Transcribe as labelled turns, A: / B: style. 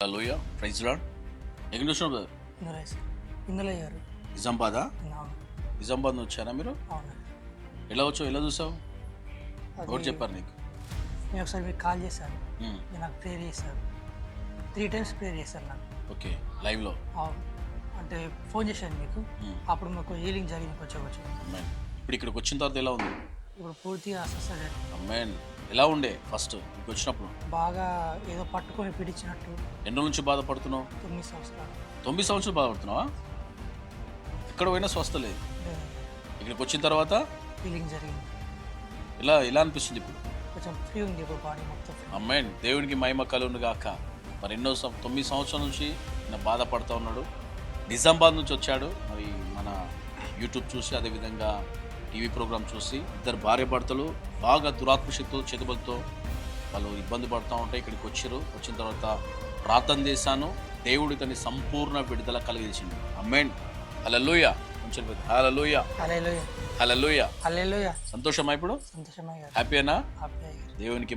A: హల్లెలూయా praise lord. ఎక్కడ చూసినావు brother?
B: ఇందులో గారు
A: నిజామాబాదా?
B: అవును
A: నిజామాబాద్ నుంచి వచ్చారా మీరు?
B: అవును.
A: ఎలా వచ్చావు, ఎలా చూసావు,
B: అది
A: ఎవరు చెప్పారు నీకు?
B: నేను ఒకసారి మీకు కాల్ చేశాను,
A: మ్మ్.
B: మీరు నాకు ప్రేయర్ చేశారు, 3 times ప్రేయర్ చేశారు నాకు.
A: ఓకే, లైవ్లో.
B: అవును, అంటే ఫోన్ చేశాను మీకు,
A: మ్మ్.
B: అప్పుడు మాకు హీలింగ్ జరిగింది కొంచెం.
A: అమ్మాయిన్ ఇప్పుడు ఇక్కడికి వచ్చిన తర్వాత ఎలా ఉంది?
B: ఇప్పుడు పూర్తిగా అసలు
A: అమ్మాయిన్ ఎలా ఉండే ఫస్ట్ ఇక్కడికి వచ్చినప్పుడు?
B: బాగా ఏదో పట్టుకొని పిడిచినట్టు.
A: ఎన్ని రోజుల నుంచి బాధపడుతున్నావు?
B: 9 సంవత్సరాలు
A: 9 సంవత్సరాలు బాధపడుతున్నావా? ఎక్కడ పోయినా స్వస్థ లేదు. ఇక్కడికి వచ్చిన తర్వాత
B: హీలింగ్ జరిగింది,
A: ఎలా అనిపిస్తుంది ఇప్పుడు?
B: కొంచెం ఫ్రీ ఉంది ఇప్పుడు, బాడీ మొత్తం free.
A: అమ్మాయిన్ దేవునికి మహిమ కలుగును గాక. మరి 9 సంవత్సరాల నుంచి ఈయన బాధపడుతూ ఉన్నాడు. నిజామాబాద్ నుంచి వచ్చాడు. మరి మన యూట్యూబ్ చూసి, అదేవిధంగా టీవీ ప్రోగ్రామ్ చూసి, ఇద్దరు భార్య భర్తలు బాగా దురాత్మ శక్తులు చేతుబలతో వాళ్ళు ఇబ్బంది పడుతూ ఉంటాయి. ఇక్కడికి వచ్చారు. వచ్చిన తర్వాత ప్రార్థన చేశాను, దేవుడు ఇతని సంపూర్ణ విడుదల కలిగించింది. అమ్మేన్. హల్లెలూయా. కొంచెం హల్లెలూయా,
B: హల్లెలూయా
A: హల్లెలూయా.
B: హల్లెలూయా.
A: సంతోషమా ఇప్పుడు?
B: సంతోషమే గారు,
A: హ్యాపీనా?
B: హ్యాపీ గారు.
A: దేవునికి